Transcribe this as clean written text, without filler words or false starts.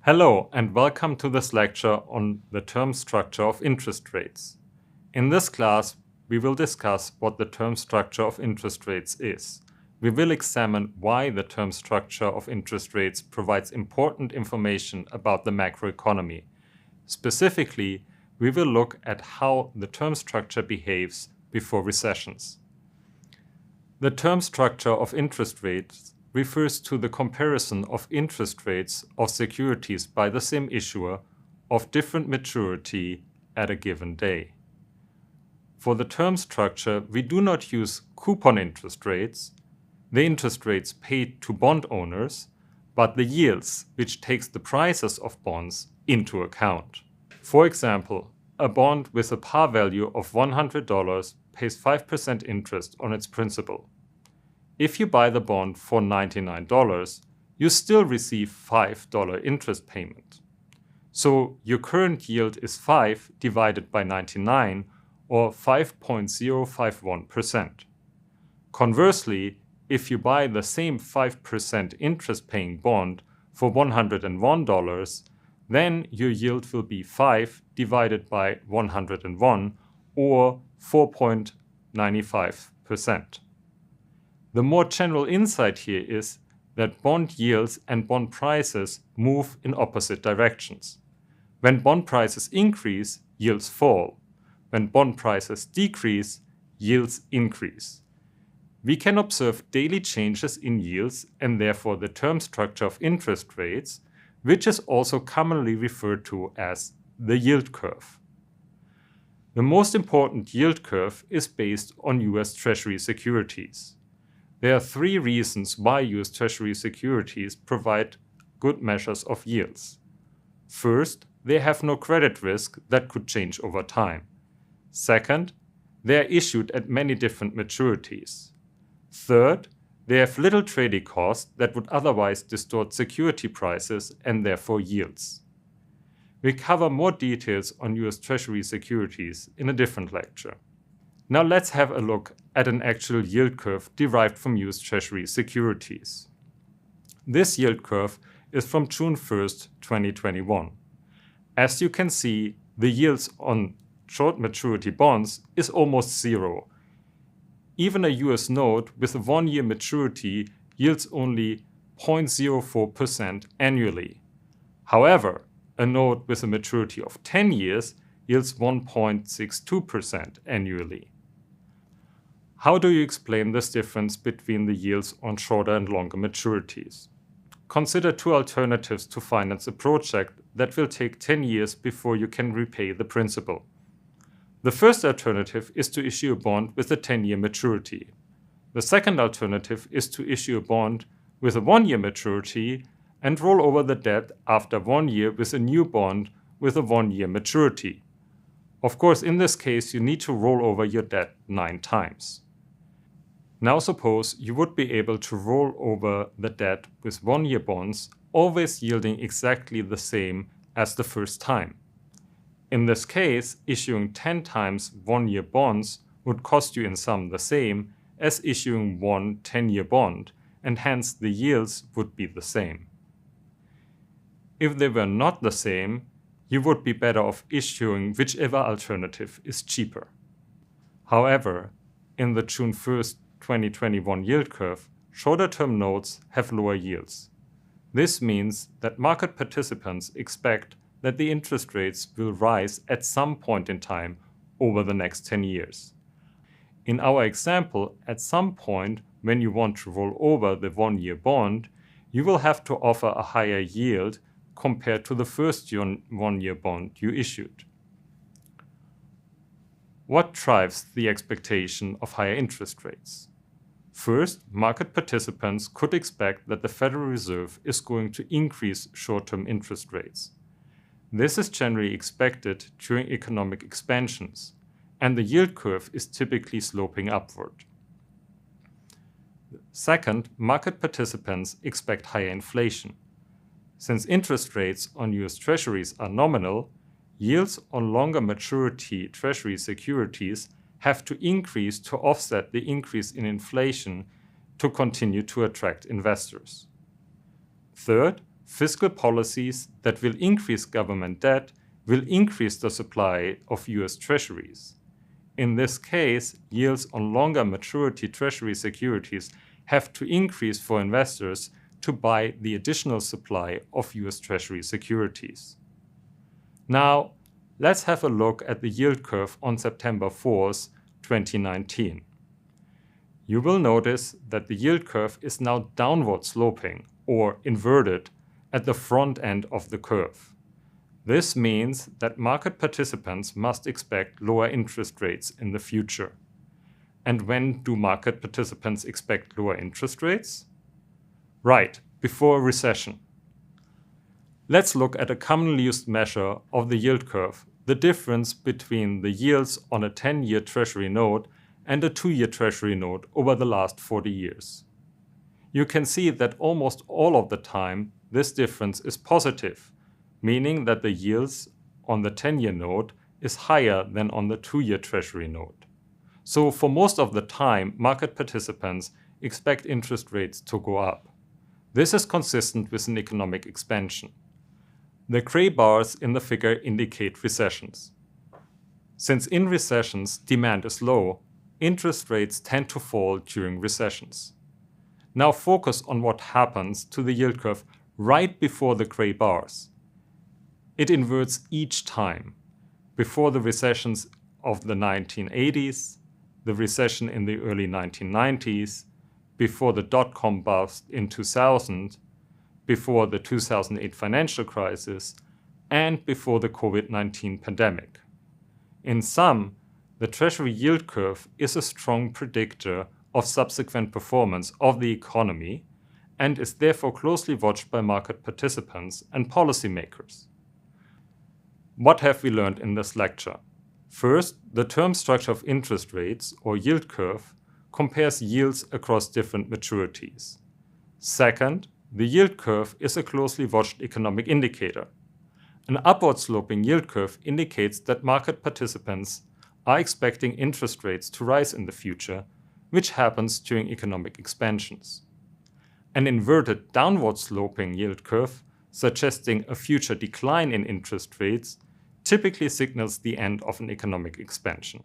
Hello and welcome to this lecture on the term structure of interest rates. In this class, we will discuss what the term structure of interest rates is. We will examine why the term structure of interest rates provides important information about the macroeconomy. Specifically, we will look at how the term structure behaves before recessions. The term structure of interest rates refers to the comparison of interest rates of securities by the same issuer of different maturity at a given day. For the term structure, we do not use coupon interest rates, the interest rates paid to bond owners, but the yields, which takes the prices of bonds into account. For example, a bond with a par value of $100 pays 5% interest on its principal. If you buy the bond for $99, you still receive $5 interest payment. So your current yield is 5 divided by 99, or 5.051%. Conversely, if you buy the same 5% interest-paying bond for $101, then your yield will be 5 divided by 101, or 4.95%. The more general insight here is that bond yields and bond prices move in opposite directions. When bond prices increase, yields fall. When bond prices decrease, yields increase. We can observe daily changes in yields and therefore the term structure of interest rates, which is also commonly referred to as the yield curve. The most important yield curve is based on US Treasury securities. There are three reasons why US Treasury securities provide good measures of yields. First, they have no credit risk that could change over time. Second, they are issued at many different maturities. Third, they have little trading costs that would otherwise distort security prices and therefore yields. We cover more details on US Treasury securities in a different lecture. Now let's have a look at an actual yield curve derived from US Treasury securities. This yield curve is from June 1st, 2021. As you can see, the yields on short maturity bonds is almost zero. Even a US note with a 1-year maturity yields only 0.04% annually. However, a note with a maturity of 10 years yields 1.62% annually. How do you explain this difference between the yields on shorter and longer maturities? Consider two alternatives to finance a project that will take 10 years before you can repay the principal. The first alternative is to issue a bond with a 10-year maturity. The second alternative is to issue a bond with a 1-year maturity and roll over the debt after 1 year with a new bond with a 1-year maturity. Of course, in this case, you need to roll over your debt 9 times. Now suppose you would be able to roll over the debt with 1-year bonds, always yielding exactly the same as the first time. In this case, issuing 10 times 1-year bonds would cost you in sum the same as issuing one 10-year bond, and hence the yields would be the same. If they were not the same, you would be better off issuing whichever alternative is cheaper. However, in the June 1st, 2021 yield curve, shorter-term notes have lower yields. This means that market participants expect that the interest rates will rise at some point in time over the next 10 years. In our example, at some point when you want to roll over the 1-year bond, you will have to offer a higher yield compared to the first 1-year bond you issued. What drives the expectation of higher interest rates? First, market participants could expect that the Federal Reserve is going to increase short-term interest rates. This is generally expected during economic expansions, and the yield curve is typically sloping upward. Second, market participants expect higher inflation. Since interest rates on US Treasuries are nominal, yields on longer maturity Treasury securities have to increase to offset the increase in inflation to continue to attract investors. Third, fiscal policies that will increase government debt will increase the supply of US Treasuries. In this case, yields on longer maturity Treasury securities have to increase for investors to buy the additional supply of US Treasury securities. Now, let's have a look at the yield curve on September 4th, 2019. You will notice that the yield curve is now downward sloping or inverted at the front end of the curve. This means that market participants must expect lower interest rates in the future. And when do market participants expect lower interest rates? Right, before a recession. Let's look at a commonly used measure of the yield curve, the difference between the yields on a 10-year Treasury note and a 2-year Treasury note over the last 40 years. You can see that almost all of the time this difference is positive, meaning that the yields on the 10-year note is higher than on the 2-year Treasury note. So for most of the time, market participants expect interest rates to go up. This is consistent with an economic expansion. The gray bars in the figure indicate recessions. Since in recessions demand is low, interest rates tend to fall during recessions. Now focus on what happens to the yield curve right before the gray bars. It inverts each time. Before the recessions of the 1980s, the recession in the early 1990s, before the dot-com bust in 2000, before the 2008 financial crisis, and before the COVID-19 pandemic. In sum, the Treasury yield curve is a strong predictor of subsequent performance of the economy and is therefore closely watched by market participants and policymakers. What have we learned in this lecture? First, the term structure of interest rates, or yield curve, compares yields across different maturities. Second, the yield curve is a closely watched economic indicator. An upward sloping yield curve indicates that market participants are expecting interest rates to rise in the future, which happens during economic expansions. An inverted downward sloping yield curve, suggesting a future decline in interest rates, typically signals the end of an economic expansion.